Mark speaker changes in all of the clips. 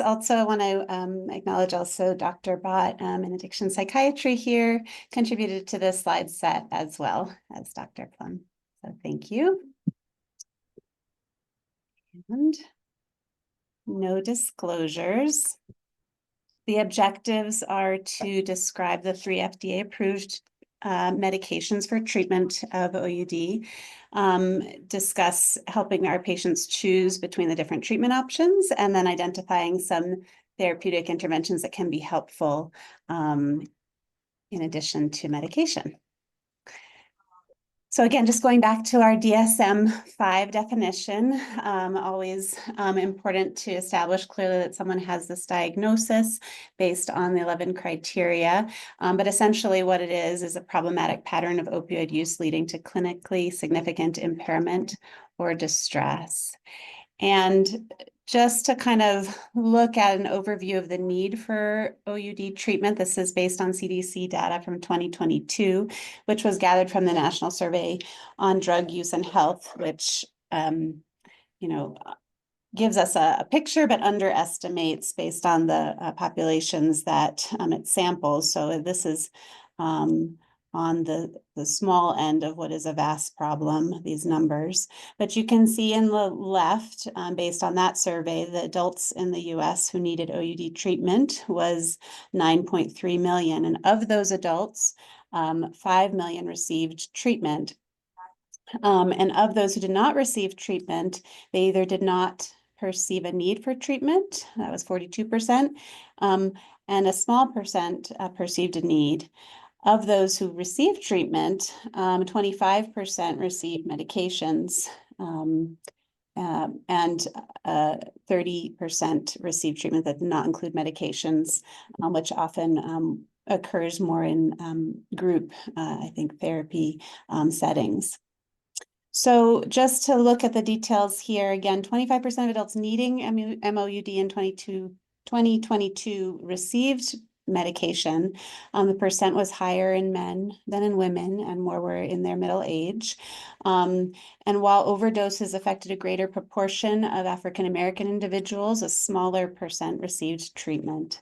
Speaker 1: Also, I want to acknowledge also Dr. Bott in addiction psychiatry here contributed to this slide set as well as Dr. Plum. So thank you. And no disclosures. The objectives are to describe the 3 FDA-approved medications for treatment of OUD, discuss helping our patients choose between the different treatment options, and then identifying some therapeutic interventions that can be helpful in addition to medication. So again, just going back to our DSM-5 definition, always important to establish clearly that someone has this diagnosis based on the 11 criteria. But essentially what it is a problematic pattern of opioid use leading to clinically significant impairment or distress. And just to kind of look at an overview of the need for OUD treatment, this is based on CDC data from 2022, which was gathered from the National Survey on Drug Use and Health, which, gives us a picture, but underestimates based on the populations that it samples. So this is on the small end of what is a vast problem, these numbers. But you can see in the left, based on that survey, the adults in the US who needed OUD treatment was 9.3 million. And of those adults, 5 million received treatment. And of those who did not receive treatment, they either did not perceive a need for treatment, that was 42%, and a small percent perceived a need. Of those who received treatment, 25% received medications, and 30% received treatment that did not include medications, which often occurs more in group, I think, therapy settings. So just to look at the details here, again, 25% of adults needing MOUD in 2022 received medication. The percent was higher in men than in women, and more were in their middle age. And while overdoses affected a greater proportion of African American individuals, a smaller percent received treatment.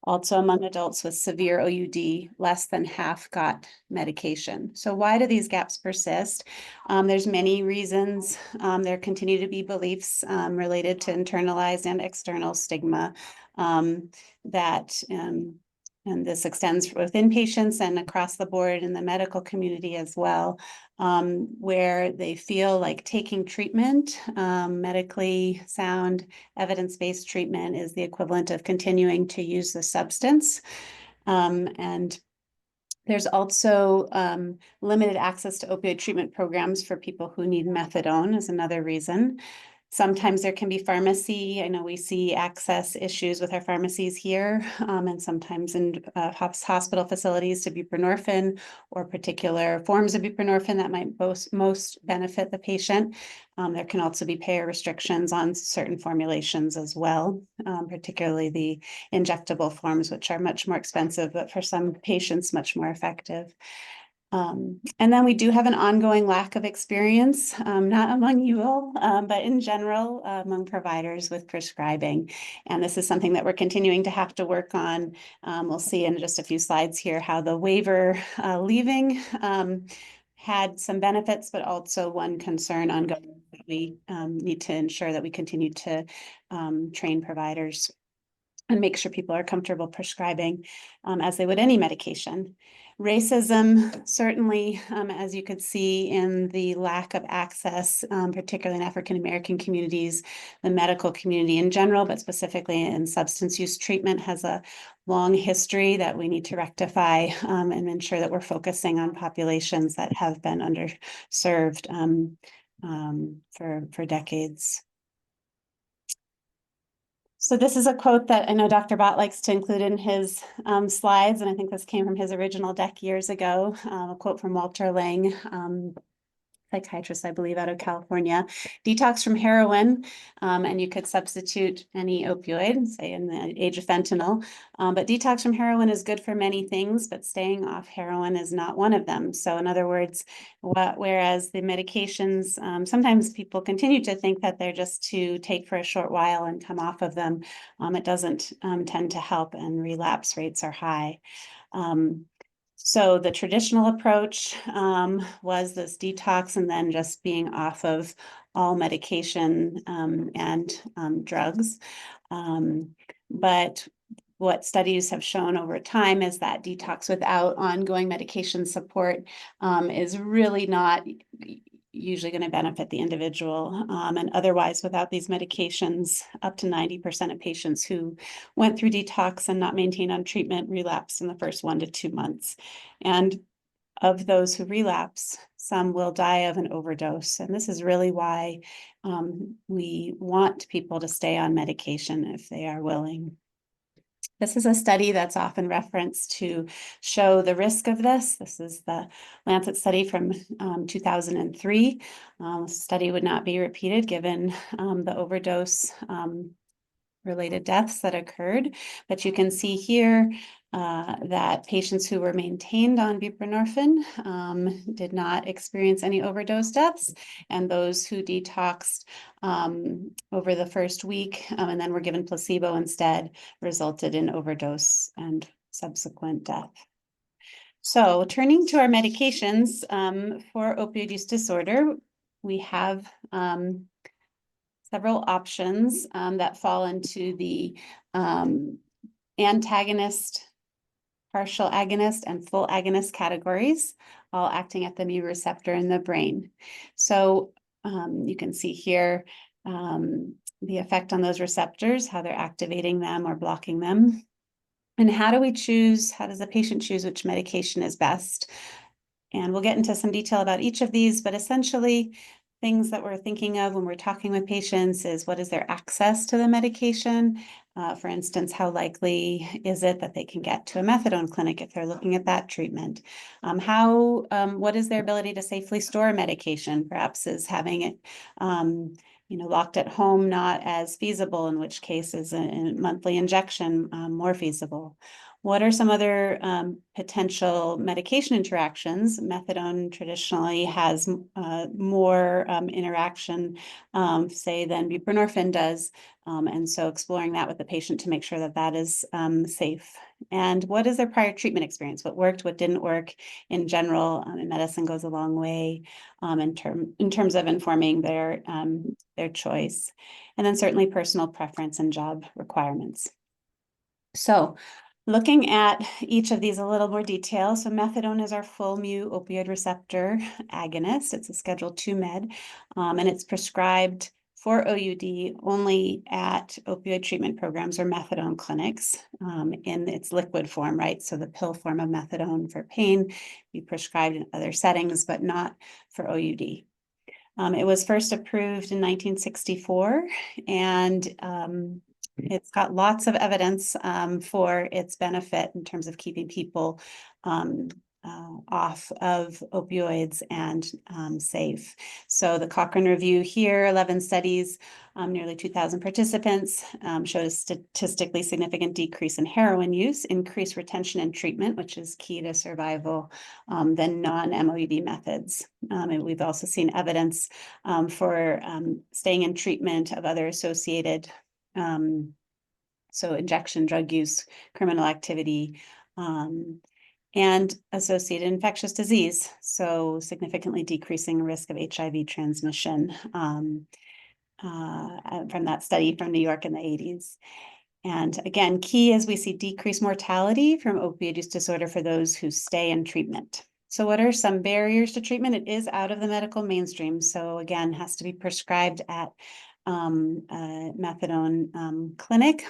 Speaker 1: Also, among adults with severe OUD, less than half got medication. So why do these gaps persist? There's many reasons. There continue to be beliefs related to internalized and external stigma and this extends within patients and across the board in the medical community as well, where they feel like taking treatment, medically sound, evidence-based treatment, is the equivalent of continuing to use the substance. And there's also limited access to opioid treatment programs for people who need methadone is another reason. Sometimes there can be pharmacy. I know we see access issues with our pharmacies here, and sometimes in hospital facilities to buprenorphine or particular forms of buprenorphine that might most benefit the patient. There can also be payer restrictions on certain formulations as well, particularly the injectable forms, which are much more expensive, but for some patients, much more effective. And then we do have an ongoing lack of experience, not among you all, but in general among providers with prescribing. And this is something that we're continuing to have to work on. We'll see in just a few slides here how the waiver leaving had some benefits, but also one concern ongoing that we need to ensure that we continue to train providers and make sure people are comfortable prescribing as they would any medication. Racism, certainly, as you could see in the lack of access, particularly in African American communities, the medical community in general, but specifically in substance use treatment, has a long history that we need to rectify and ensure that we're focusing on populations that have been underserved for decades. So this is a quote that I know Dr. Bott likes to include in his slides, and I think this came from his original deck years ago, a quote from Walter Lang. psychiatrist, I believe, out of California. Detox from heroin, and you could substitute any opioid, say in the age of fentanyl. But detox from heroin is good for many things, but staying off heroin is not one of them. So in other words, whereas the medications, sometimes people continue to think that they're just to take for a short while and come off of them. It doesn't tend to help, and relapse rates are high. So the traditional approach was this detox and then just being off of all medication and drugs. But what studies have shown over time is that detox without ongoing medication support is really not usually going to benefit the individual. And otherwise, without these medications, up to 90% of patients who went through detox and not maintained on treatment relapsed in the first 1 to 2 months. And of those who relapse, some will die of an overdose. And this is really why we want people to stay on medication if they are willing. This is a study that's often referenced to show the risk of this. This is the Lancet study from 2003. The study would not be repeated given the overdose related deaths that occurred. But you can see here that patients who were maintained on buprenorphine did not experience any overdose deaths, and those who detoxed over the first week and then were given placebo instead resulted in overdose and subsequent death. So turning to our medications for opioid use disorder, we have several options that fall into the antagonist, partial agonist, and full agonist categories, all acting at the mu receptor in the brain. So you can see here the effect on those receptors, how they're activating them or blocking them. And how do we choose, how does the patient choose which medication is best? And we'll get into some detail about each of these, but essentially things that we're thinking of when we're talking with patients is what is their access to the medication? For instance, how likely is it that they can get to a methadone clinic if they're looking at that treatment? What is their ability to safely store medication? Perhaps is having it locked at home not as feasible, in which case is a monthly injection more feasible. What are some other potential medication interactions? Methadone traditionally has more interaction, say, than buprenorphine does. And so exploring that with the patient to make sure that that is safe. And what is their prior treatment experience? What worked, what didn't work in general? And medicine goes a long way in terms of informing their choice. And then certainly personal preference and job requirements. So looking at each of these a little more detail. So methadone is our full mu opioid receptor agonist. It's a Schedule II med, and it's prescribed for OUD only at opioid treatment programs or methadone clinics in its liquid form, right? So the pill form of methadone for pain be prescribed in other settings, but not for OUD. It was first approved in 1964, and it's got lots of evidence for its benefit in terms of keeping people off of opioids and safe. So the Cochrane review here, 11 studies, nearly 2,000 participants, showed a statistically significant decrease in heroin use, increased retention and treatment, which is key to survival, than non-MOUD methods. And we've also seen evidence for staying in treatment of other associated so injection, drug use, criminal activity, and associated infectious disease, so significantly decreasing risk of HIV transmission from that study from New York in the 80s. And again, key is we see decreased mortality from opioid use disorder for those who stay in treatment. So what are some barriers to treatment? It is out of the medical mainstream. So again, has to be prescribed at a methadone clinic.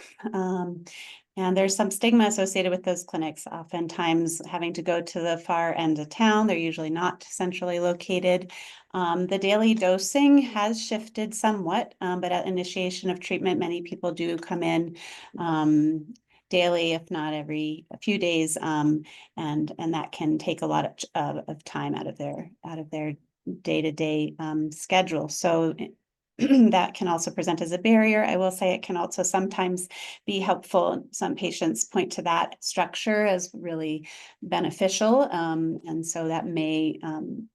Speaker 1: And there's some stigma associated with those clinics, oftentimes having to go to the far end of town. They're usually not centrally located. The daily dosing has shifted somewhat, but at initiation of treatment, many people do come in daily, if not every a few days, and that can take a lot of time out of their day-to-day schedule. So that can also present as a barrier. I will say it can also sometimes be helpful. Some patients point to that structure as really beneficial. And so that may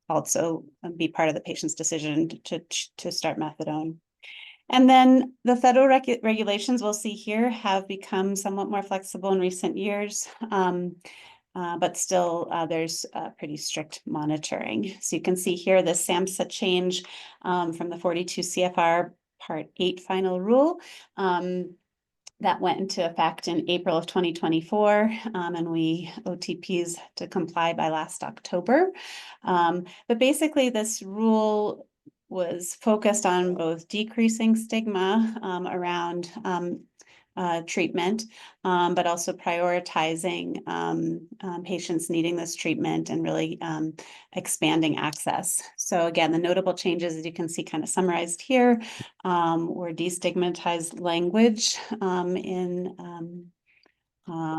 Speaker 1: also be part of the patient's decision to start methadone. And then the federal regulations we'll see here have become somewhat more flexible in recent years. But still, there's pretty strict monitoring. So you can see here the SAMHSA change from the 42 CFR Part 8 final rule that went into effect in April of 2024, and we OTPs to comply by last October. But basically, this rule was focused on both decreasing stigma around treatment, but also prioritizing patients needing this treatment and really expanding access. So again, the notable changes, as you can see kind of summarized here, were destigmatized language in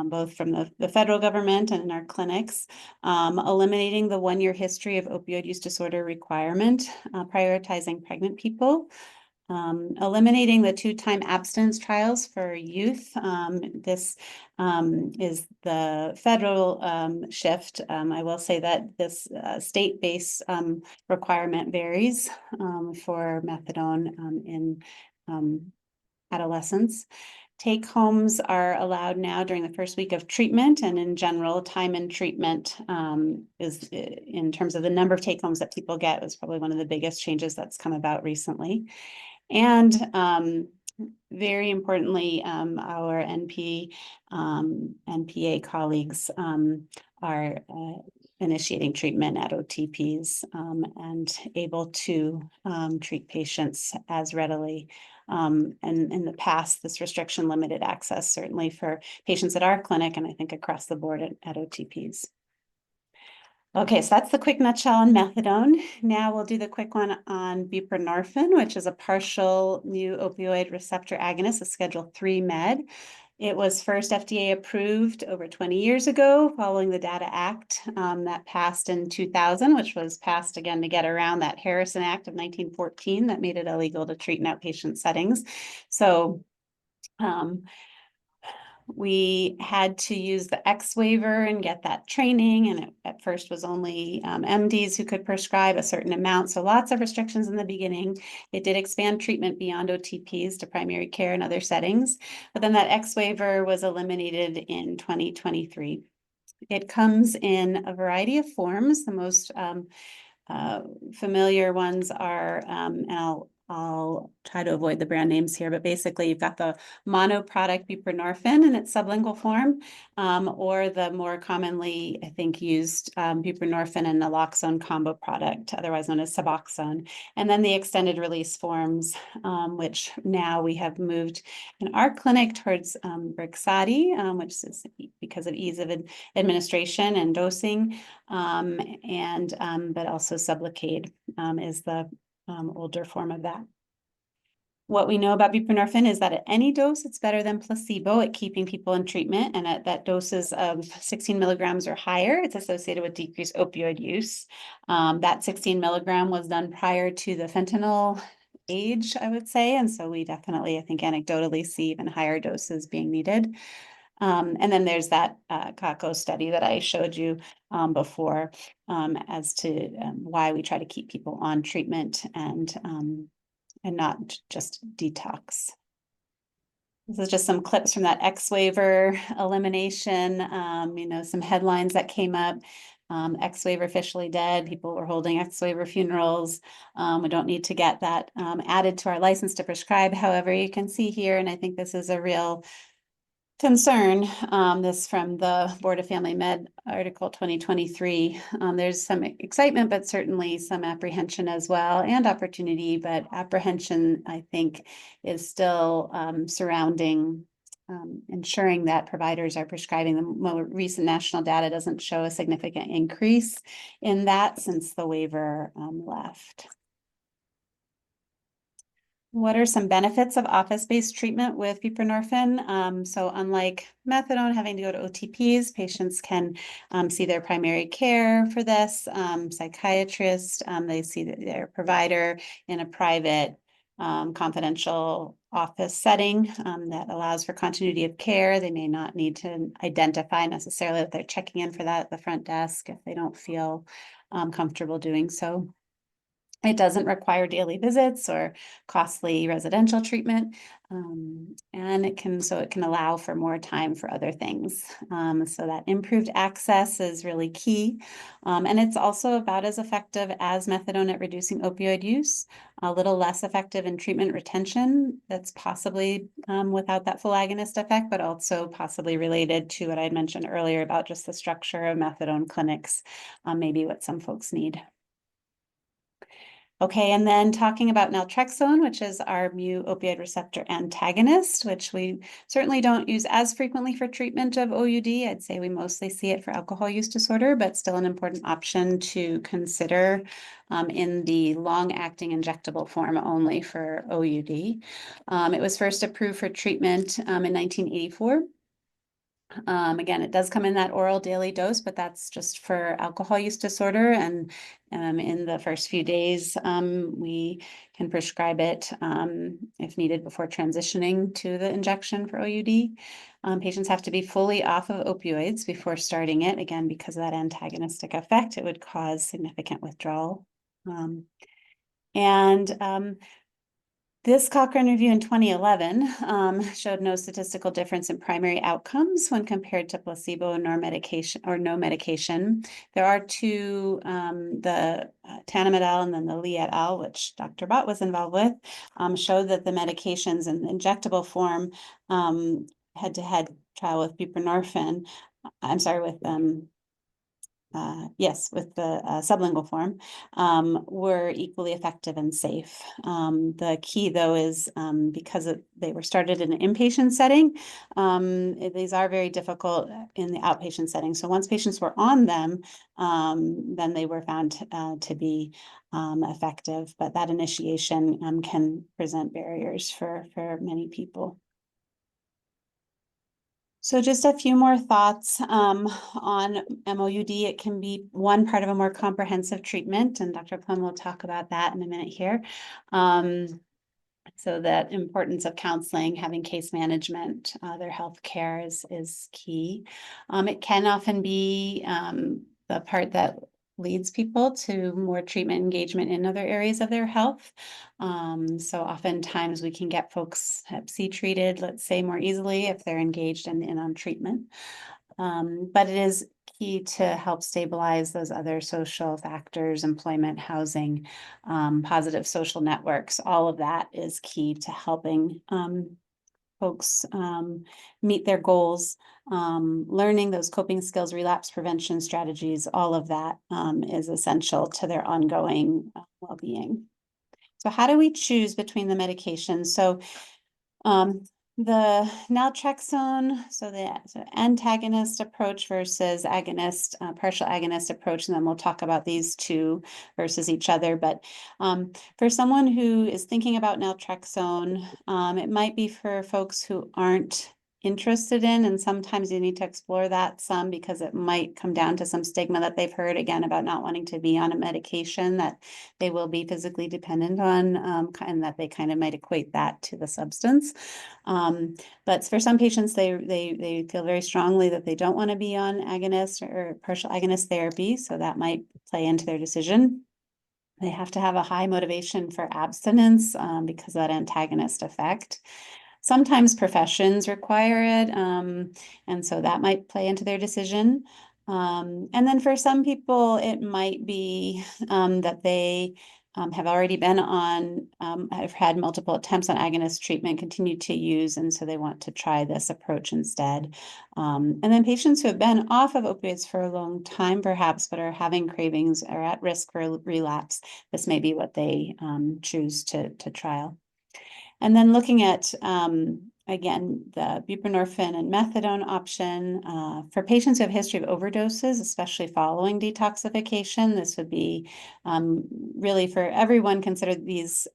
Speaker 1: both from the federal government and in our clinics, eliminating the one-year history of opioid use disorder requirement, prioritizing pregnant people, eliminating the 2-time abstinence trials for youth. This is the federal shift. I will say that this state-based requirement varies for methadone in adolescents. Take homes are allowed now during the first week of treatment, and in general, time in treatment is, in terms of the number of take homes that people get, is probably one of the biggest changes that's come about recently. And very importantly, our NPA colleagues are initiating treatment at OTPs and able to treat patients as readily. And in the past, this restriction limited access, certainly for patients at our clinic, and I think across the board at OTPs. Okay, so that's the quick nutshell on methadone. Now we'll do the quick one on buprenorphine, which is a partial mu opioid receptor agonist, a Schedule III med. It was first FDA approved over 20 years ago, following the Data Act that passed in 2000, which was passed again to get around that Harrison Act of 1914 that made it illegal to treat in outpatient settings. So we had to use the X waiver and get that training. And it at first was only MDs who could prescribe a certain amount. So lots of restrictions in the beginning. It did expand treatment beyond OTPs to primary care and other settings. But then that X waiver was eliminated in 2023. It comes in a variety of forms. The most familiar ones are, and I'll try to avoid the brand names here, but basically you've got the monoproduct buprenorphine in its sublingual form, or the more commonly, I think, used buprenorphine and naloxone combo product, otherwise known as Suboxone. And then the extended release forms, which now we have moved in our clinic towards Brixadi, which is because of ease of administration and dosing, but also Sublocade is the older form of that. What we know about buprenorphine is that at any dose, it's better than placebo at keeping people in treatment. And at that doses of 16 milligrams or higher, it's associated with decreased opioid use. That 16 milligram was done prior to the fentanyl age, I would say. And so we definitely, I think, anecdotally see even higher doses being needed. And then there's that CACO study that I showed you before as to why we try to keep people on treatment and not just detox. This is just some clips from that X waiver elimination, some headlines that came up. X waiver officially dead. People were holding X waiver funerals. We don't need to get that added to our license to prescribe. However, you can see here, and I think this is a real concern, this from the Board of Family Med article 2023. There's some excitement, but certainly some apprehension as well, and opportunity, but apprehension, I think, is still surrounding ensuring that providers are prescribing. The more recent national data doesn't show a significant increase in that since the waiver left. What are some benefits of office-based treatment with buprenorphine? So unlike methadone having to go to OTPs, patients can see their primary care for this, psychiatrist, they see their provider in a private, confidential office setting that allows for continuity of care. They may not need to identify necessarily that they're checking in for that at the front desk if they don't feel comfortable doing so. It doesn't require daily visits or costly residential treatment. And it can allow for more time for other things. So that improved access is really key. And it's also about as effective as methadone at reducing opioid use, a little less effective in treatment retention. That's possibly without that full agonist effect, but also possibly related to what I had mentioned earlier about just the structure of methadone clinics, maybe what some folks need. Okay, and then talking about naltrexone, which is our mu opioid receptor antagonist, which we certainly don't use as frequently for treatment of OUD. I'd say we mostly see it for alcohol use disorder, but still an important option to consider in the long-acting injectable form only for OUD. It was first approved for treatment in 1984. Again, it does come in that oral daily dose, but that's just for alcohol use disorder. And in the first few days, we can prescribe it if needed before transitioning to the injection for OUD. Patients have to be fully off of opioids before starting it. Again, because of that antagonistic effect, it would cause significant withdrawal. This Cochrane review in 2011 showed no statistical difference in primary outcomes when compared to placebo nor medication or no medication. There are two, the Tanem et al. And then the Lee et al., which Dr. Bott was involved with, showed that the medications in the injectable form head-to-head trial with buprenorphine, I'm sorry, with with the sublingual form, were equally effective and safe. The key, though, is because they were started in an inpatient setting, these are very difficult in the outpatient setting. So once patients were on them, then they were found to be effective. But that initiation can present barriers for many people. So just a few more thoughts on MOUD. It can be one part of a more comprehensive treatment, and Dr. Plum will talk about that in a minute here. So that importance of counseling, having case management, their health care is key. It can often be the part that leads people to more treatment engagement in other areas of their health. So oftentimes we can get folks Hep C treated, let's say, more easily if they're engaged in on treatment. But it is key to help stabilize those other social factors, employment, housing, positive social networks. All of that is key to helping folks meet their goals, learning those coping skills, relapse prevention strategies, all of that is essential to their ongoing well-being. So how do we choose between the medications? So the naltrexone, so the antagonist approach versus agonist, partial agonist approach, and then we'll talk about these two versus each other. But for someone who is thinking about naltrexone, it might be for folks who aren't interested in, and sometimes you need to explore that some because it might come down to some stigma that they've heard again about not wanting to be on a medication that they will be physically dependent on, and that they kind of might equate that to the substance. But for some patients, they feel very strongly that they don't want to be on agonist or partial agonist therapy, so that might play into their decision. They have to have a high motivation for abstinence because of that antagonist effect. Sometimes professions require it, and so that might play into their decision. And then for some people, it might be that they have already been on, have had multiple attempts on agonist treatment, continue to use, and so they want to try this approach instead. And then patients who have been off of opioids for a long time, perhaps, but are having cravings or at risk for relapse, this may be what they choose to trial. And then looking at again, the buprenorphine and methadone option. For patients who have history of overdoses, especially following detoxification, this would be really for everyone considered these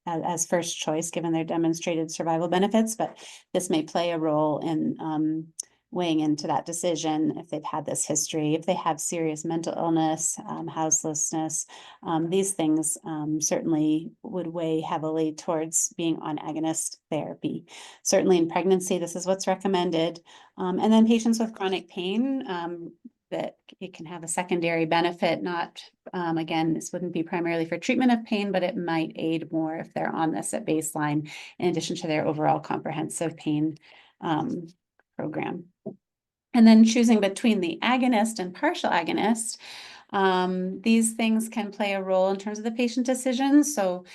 Speaker 1: as first choice, given their demonstrated survival benefits, but this may play a role in weighing into that decision if they've had this history, if they have serious mental illness, houselessness. These things certainly would weigh heavily towards being on agonist therapy. Certainly in pregnancy, this is what's recommended. And then patients with chronic pain, that it can have a secondary benefit, not, again, this wouldn't be primarily for treatment of pain, but it might aid more if they're on this at baseline, in addition to their overall comprehensive pain program. And then choosing between the agonist and partial agonist, these things can play a role in terms of the patient decision. So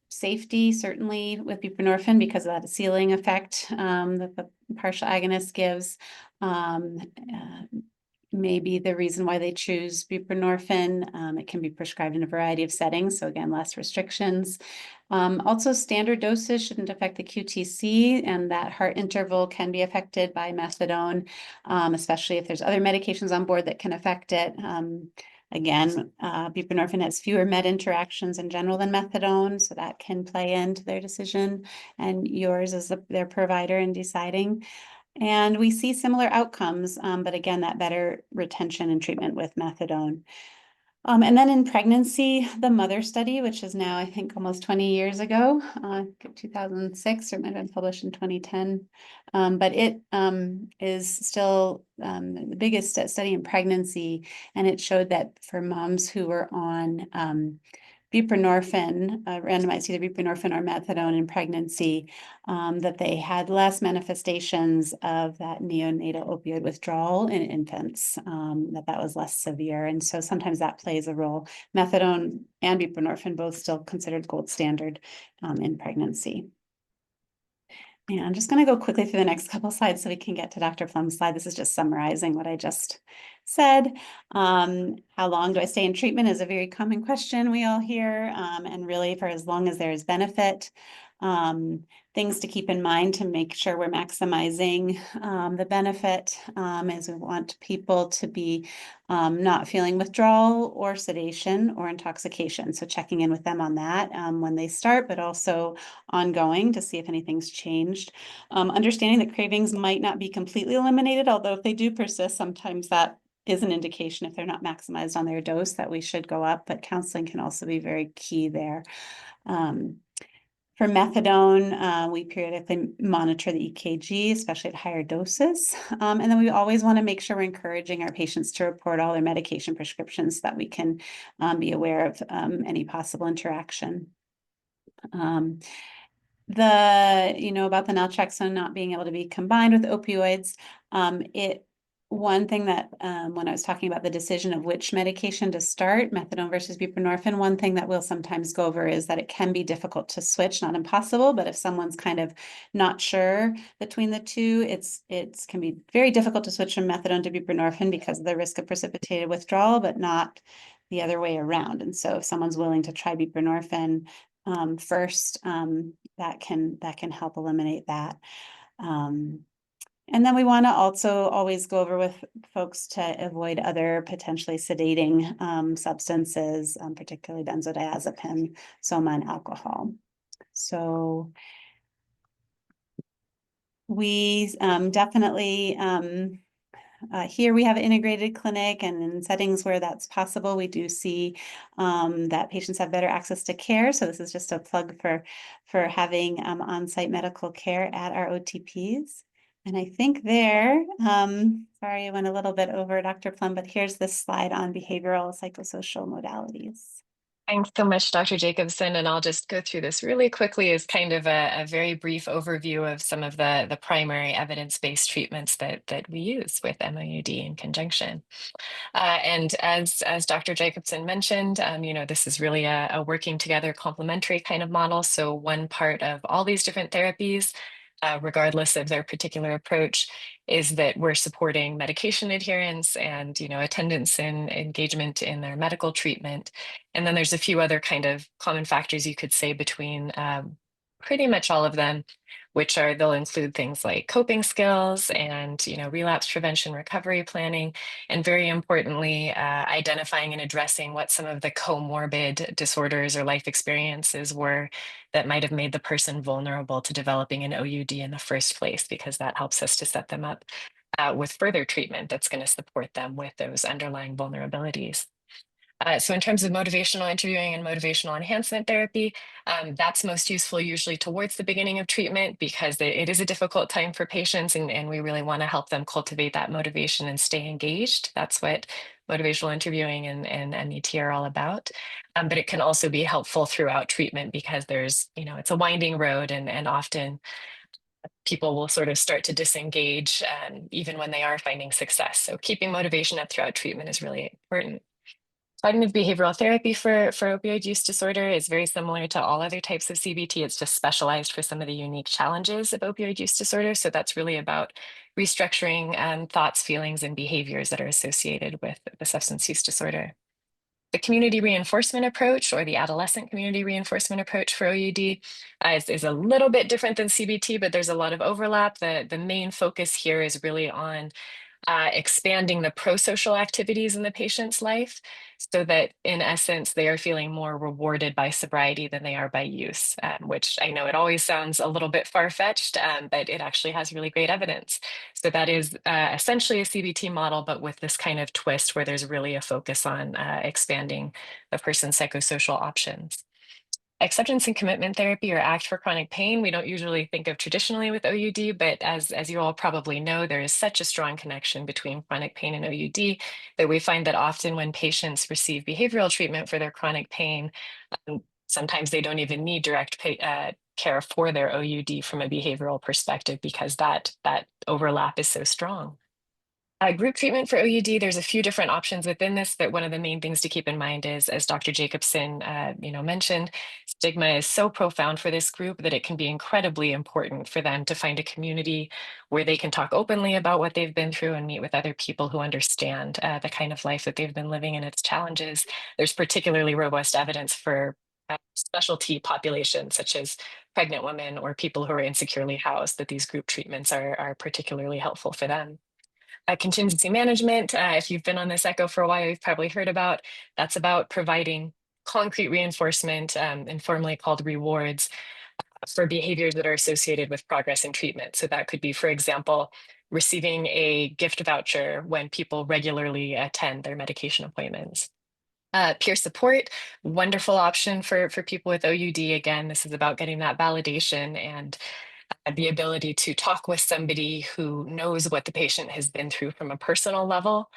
Speaker 1: safety, certainly with buprenorphine, because of that ceiling effect that the partial agonist gives. Maybe the reason why they choose buprenorphine. It can be prescribed in a variety of settings, so again, less restrictions. Also, standard doses shouldn't affect the QTC, and that heart interval can be affected by methadone, especially if there's other medications on board that can affect it. Again, buprenorphine has fewer med interactions in general than methadone, so that can play into their decision and yours as their provider in deciding. And we see similar outcomes, but again, that better retention and treatment with methadone. And then in pregnancy, the mother study, which is now, I think, almost 20 years ago, 2006, or it might have been published in 2010. But it is still the biggest study in pregnancy. And it showed that for moms who were on buprenorphine, randomized either buprenorphine or methadone in pregnancy, that they had less manifestations of that neonatal opioid withdrawal in infants, that was less severe. And so sometimes that plays a role. Methadone and buprenorphine both still considered gold standard in pregnancy. And I'm just going to go quickly through the next couple slides so we can get to Dr. Plum's slide. This is just summarizing what I just said. How long do I stay in treatment is a very common question we all hear, and really for as long as there is benefit. Things to keep in mind to make sure we're maximizing the benefit is we want people to be not feeling withdrawal or sedation or intoxication. So checking in with them on that when they start, but also ongoing to see if anything's changed. Understanding that cravings might not be completely eliminated, although if they do persist, sometimes that is an indication if they're not maximized on their dose that we should go up, but counseling can also be very key there. For methadone, we periodically monitor the EKG, especially at higher doses. And then we always want to make sure we're encouraging our patients to report all their medication prescriptions so that we can be aware of any possible interaction. About the naltrexone not being able to be combined with opioids, one thing that when I was talking about the decision of which medication to start, methadone versus buprenorphine, one thing that we'll sometimes go over is that it can be difficult to switch, not impossible, but if someone's kind of not sure between the two, it can be very difficult to switch from methadone to buprenorphine because of the risk of precipitated withdrawal, but not the other way around. And so if someone's willing to try buprenorphine first, that can help eliminate that. And then we want to also always go over with folks to avoid other potentially sedating substances, particularly benzodiazepine, soma, and alcohol. So we definitely here we have an integrated clinic, and in settings where that's possible, we do see that patients have better access to care. So this is just a plug for having on-site medical care at our OTPs. And I think there, sorry, I went a little bit over, Dr. Plum, but here's this slide on behavioral psychosocial modalities.
Speaker 2: Thanks so much, Dr. Jacobsohn, and I'll just go through this really quickly as kind of a very brief overview of some of the primary evidence-based treatments that we use with MOUD in conjunction. And as Dr. Jacobsohn mentioned, this is really a working together complementary kind of model. So one part of all these different therapies, regardless of their particular approach, is that we're supporting medication adherence and attendance and engagement in their medical treatment. And then there's a few other kind of common factors you could say between pretty much all of them, they'll include things like coping skills and, relapse prevention, recovery planning, and very importantly, identifying and addressing what some of the comorbid disorders or life experiences were that might have made the person vulnerable to developing an OUD in the first place, because that helps us to set them up with further treatment that's going to support them with those underlying vulnerabilities. So in terms of motivational interviewing and motivational enhancement therapy, that's most useful usually towards the beginning of treatment, because it is a difficult time for patients, and we really want to help them cultivate that motivation and stay engaged. That's what motivational interviewing and MET are all about. But it can also be helpful throughout treatment, because it's a winding road, and often people will sort of start to disengage even when they are finding success. So keeping motivation up throughout treatment is really important. Cognitive behavioral therapy for opioid use disorder is very similar to all other types of CBT. It's just specialized for some of the unique challenges of opioid use disorder. So that's really about restructuring thoughts, feelings, and behaviors that are associated with the substance use disorder. The community reinforcement approach, or the adolescent community reinforcement approach for OUD, is a little bit different than CBT, but there's a lot of overlap. The main focus here is really on expanding the pro-social activities in the patient's life, so that in essence, they are feeling more rewarded by sobriety than they are by use, which I know it always sounds a little bit far-fetched, but it actually has really great evidence. So that is essentially a CBT model, but with this kind of twist where there's really a focus on expanding the person's psychosocial options. Acceptance and commitment therapy, or ACT for chronic pain, we don't usually think of traditionally with OUD, but as you all probably know, there is such a strong connection between chronic pain and OUD that we find that often when patients receive behavioral treatment for their chronic pain, sometimes they don't even need direct care for their OUD from a behavioral perspective, because that overlap is so strong. Group treatment for OUD, there's a few different options within this, but one of the main things to keep in mind is, as Dr. Jacobsohn mentioned, stigma is so profound for this group that it can be incredibly important for them to find a community where they can talk openly about what they've been through and meet with other people who understand the kind of life that they've been living and its challenges. There's particularly robust evidence for specialty populations, such as pregnant women or people who are insecurely housed, that these group treatments are particularly helpful for them. Contingency management, if you've been on this echo for a while, you've probably heard about. That's about providing concrete reinforcement, informally called rewards, for behaviors that are associated with progress in treatment. So that could be, for example, receiving a gift voucher when people regularly attend their medication appointments. Peer support, wonderful option for people with OUD. Again, this is about getting that validation and the ability to talk with somebody who knows what the patient has been through from a personal level,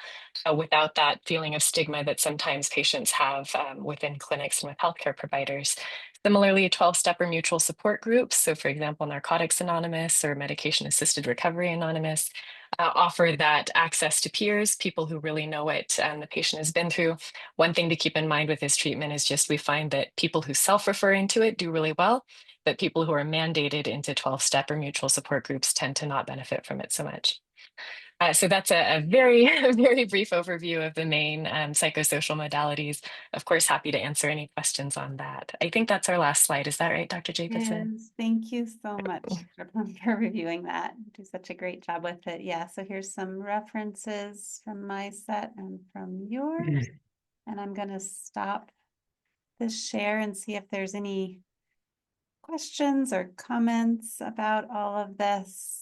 Speaker 2: without that feeling of stigma that sometimes patients have within clinics and with healthcare providers. Similarly, 12-step or mutual support groups, so for example, Narcotics Anonymous or Medication Assisted Recovery Anonymous, offer that access to peers, people who really know what the patient has been through. One thing to keep in mind with this treatment is just we find that people who self-refer into it do really well, but people who are mandated into 12-step or mutual support groups tend to not benefit from it so much. So that's a very, very brief overview of the main psychosocial modalities. Of course, happy to answer any questions on that. I think that's our last slide. Is that right, Dr. Jacobsohn?
Speaker 1: Yes, thank you so much for reviewing that. You do such a great job with it. Yeah, so here's some references from my set and from yours. And I'm going to stop this share and see if there's any questions or comments about all of this.